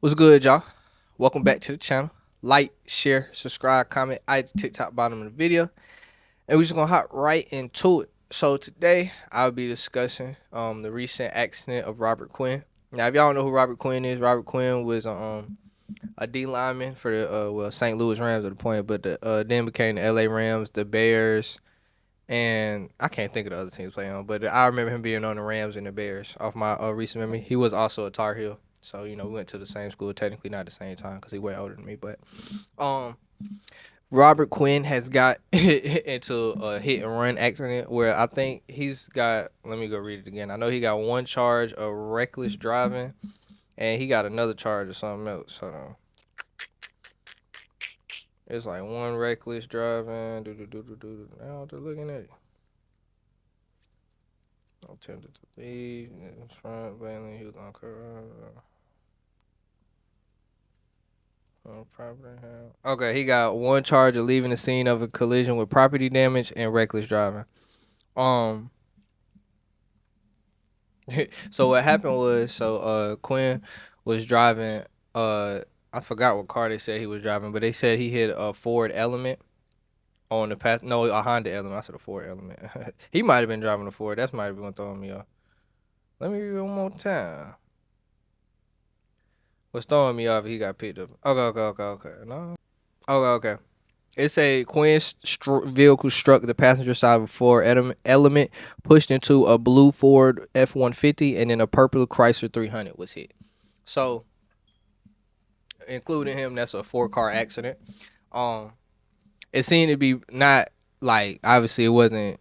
What's good, y'all? Welcome back to the channel. Like, share, subscribe, comment, I TikTok bottom of the video. And we're just gonna hop right into it. So today I'll be discussing the recent accident of Robert Quinn. Now if y'all don't know who Robert Quinn is, Robert Quinn was a D lineman for the St. Louis Rams at the point, but then became the LA Rams, the Bears, and I can't think of the other teams playing on, but I remember him being on the Rams and the Bears off my recent memory. He was also a Tar Heel, so we went to the same school, technically not the same time because he way older than me. But um, Robert Quinn has got into a hit and run accident where I think he's got. Let me go read it again. I know he got one charge of reckless driving, and he got another charge of something else. Hold on. It's like one reckless driving. Now they're looking at it. Attempted to leave in front, blatantly he was on property. Okay, he got one charge of leaving the scene of a collision with property damage and reckless driving. Um, so what happened was, Quinn was driving. I forgot what car they said he was driving, but they said he hit a Ford Element on the path. No, a Honda Element. I said a Ford Element. He might have been driving a Ford. That might have been throwing me off. Let me read it one more time. What's throwing me off? He got picked up. Okay. No. Okay. It say Quinn's vehicle struck the passenger side of a Ford Element, pushed into a blue Ford F-150, and then a purple Chrysler 300 was hit. So, including him, that's a four-car accident. Um, it seemed to be not like, obviously it wasn't.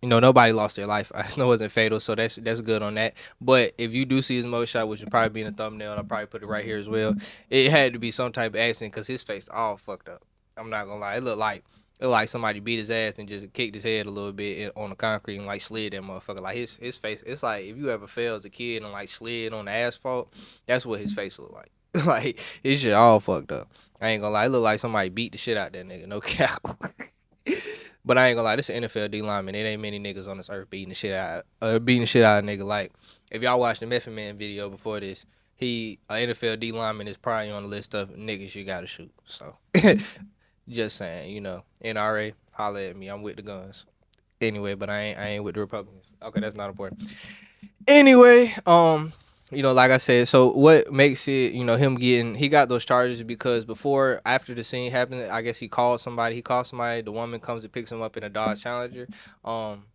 Nobody lost their life. I know it wasn't fatal, so that's good on that. But if you do see his mugshot, which would probably be in the thumbnail, and I'll probably put it right here as well, it had to be some type of accident because his face all fucked up. I'm not gonna lie. It looked like somebody beat his ass and just kicked his head a little bit on the concrete and like slid that motherfucker. Like his face, it's like if you ever fell as a kid and like slid on the asphalt, that's what his face looked like. Like his shit all fucked up. I ain't gonna lie. It looked like somebody beat the shit out that nigga. No cap. But I ain't gonna lie, this is an NFL D lineman. It ain't many niggas on this earth beating the shit out of a nigga. Like, if y'all watched the Method Man video before this, an NFL D lineman is probably on the list of niggas you gotta shoot. So, just saying, NRA, holla at me. I'm with the guns. Anyway, but I ain't with the Republicans. Okay, that's not important. Anyway, like I said, so what makes it, him he got those charges because after the scene happened, I guess he called somebody, the woman comes and picks him up in a Dodge Challenger. Um,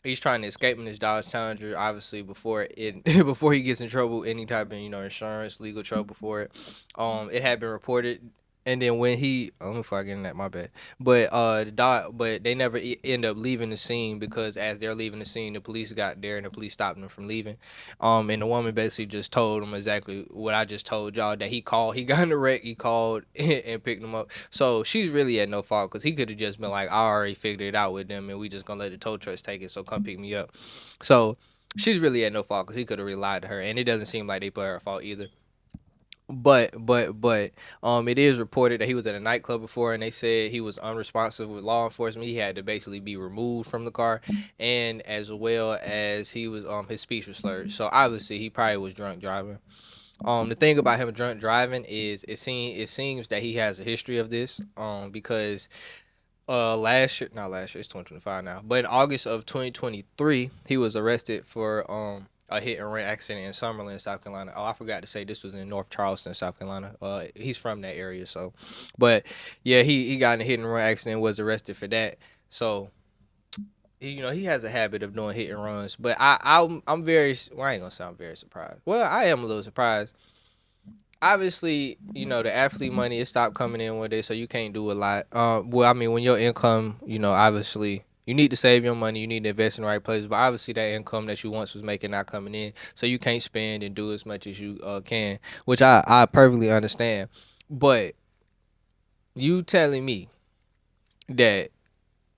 he's trying to escape in his Dodge Challenger, obviously before it before he gets in trouble, any type of, insurance, legal trouble for it. It had been reported. And then when before I get in that, my bad. But but they never end up leaving the scene because as they're leaving the scene, the police got there and the police stopped them from leaving. And the woman basically just told him exactly what I just told y'all, that he got in the wreck, he called and picked him up. So she's really at no fault because he could have just been like, I already figured it out with them and we just gonna let the tow trucks take it. So come pick me up. So she's really at no fault because he could have relied to her, and it doesn't seem like they put her at fault either. But it is reported that he was at a nightclub before, and they said he was unresponsive with law enforcement. He had to basically be removed from the car, and as well as he was his speech was slurred. So obviously he probably was drunk driving. The thing about him drunk driving is it seems that he has a history of this. Because last year, not last year, it's 2025 now, but in August of 2023, he was arrested for a hit and run accident in Summerlin, South Carolina. Oh, I forgot to say this was in North Charleston, South Carolina. He's from that area, so. But yeah, he got in a hit and run accident, was arrested for that. So he has a habit of doing hit and runs. But I'm very, well, I ain't gonna sound very surprised. Well, I am a little surprised. Obviously, the athlete money, it stopped coming in one day, so you can't do a lot. Well, I mean, when your income, obviously you need to save your money, you need to invest in the right places, but obviously that income that you once was making not coming in, so you can't spend and do as much as you can, which I perfectly understand. But you telling me that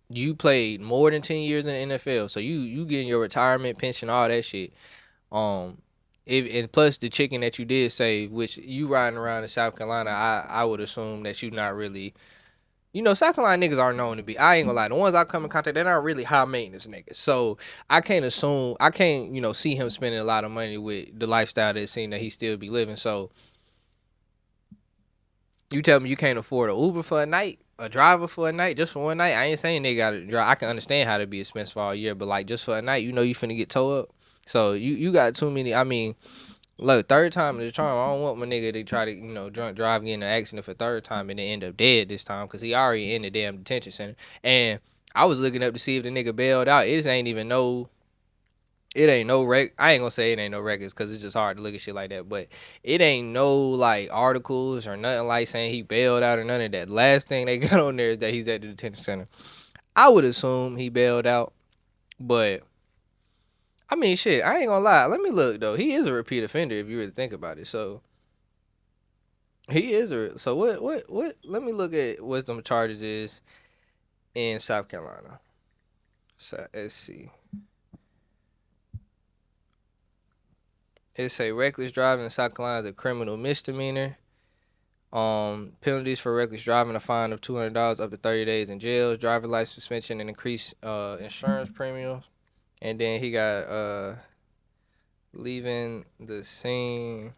you played more than 10 years in the NFL, so you getting your retirement pension, all that shit. Um, and plus the chicken that you did say, which you riding around in South Carolina, I would assume that you not really, South Carolina niggas are known to be. I ain't gonna lie, the ones I come in contact, they're not really high maintenance niggas. So I can't, see him spending a lot of money with the lifestyle that it seemed that he still be living. So You tell me you can't afford a Uber for a night, a driver for a night, just for one night. I ain't saying they gotta drive. I can understand how to be expensive all year, but like just for a night, you know you finna get towed up. So you got too many. I mean, look, third time is the charm. I don't want my nigga to try to drunk drive, get in an accident for third time and then end up dead this time because he already in the damn detention center. And I was looking up to see if the nigga bailed out. It ain't no rec. I ain't gonna say it ain't no records because it's just hard to look at shit like that. But it ain't no like articles or nothing like saying he bailed out or none of that. Last thing they got on there is that he's at the detention center. I would assume he bailed out, but I mean, shit. I ain't gonna lie. Let me look though. He is a repeat offender if you really think about it. So he is a. So what? Let me look at what them charges is in South Carolina. So let's see. It say reckless driving in South Carolina is a criminal misdemeanor. Penalties for reckless driving: a fine of $200 up to 30 days in jail, driver license suspension, and increased insurance premiums. And then he got leaving the scene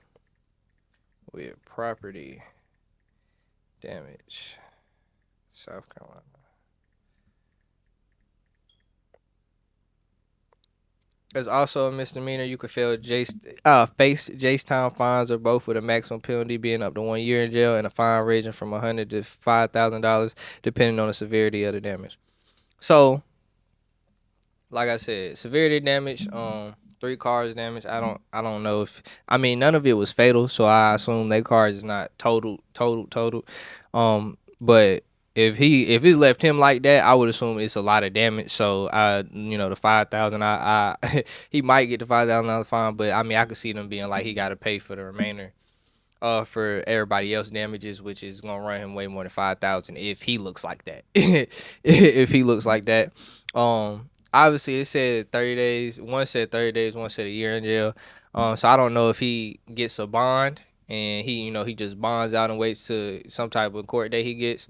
with property damage. South Carolina. There's also a misdemeanor. You could face Jaystown fines or both, with a maximum penalty being up to 1 year in jail and a fine ranging from $100 to $5,000 depending on the severity of the damage. So, like I said, severity damage, 3 cars damage. I don't know if, I mean, none of it was fatal, so I assume their cars is not total. But if it left him like that, I would assume it's a lot of damage. So the 5,000, he might get the $5,000 fine, but I mean, I could see them being like he got to pay for the remainder. For everybody else damages, which is gonna run him way more than 5,000 if he looks like that. If he looks like that, obviously it said 30 days. One said 30 days. One said a year in jail. So I don't know if he gets a bond and he just bonds out and waits to some type of court date he gets.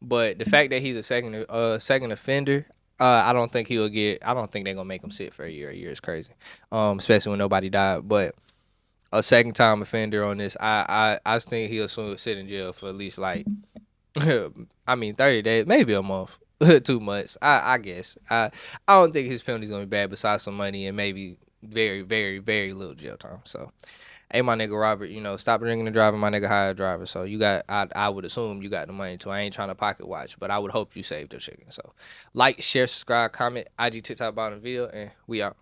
But the fact that he's a second offender, I don't think he'll get. I don't think they're gonna make him sit for a year. A year is crazy, especially when nobody died. But a second time offender on this, I think he'll soon sit in jail for at least like, I mean 30 days, maybe a month, 2 months. I guess. I don't think his penalty's gonna be bad besides some money and maybe very, very, very little jail time. So, hey, my nigga Robert, stop drinking and driving. My nigga hire driver. So I would assume you got the money too. I ain't trying to pocket watch, but I would hope you saved your chicken. So, like, share, subscribe, comment, IG, TikTok, bottom video, and we out.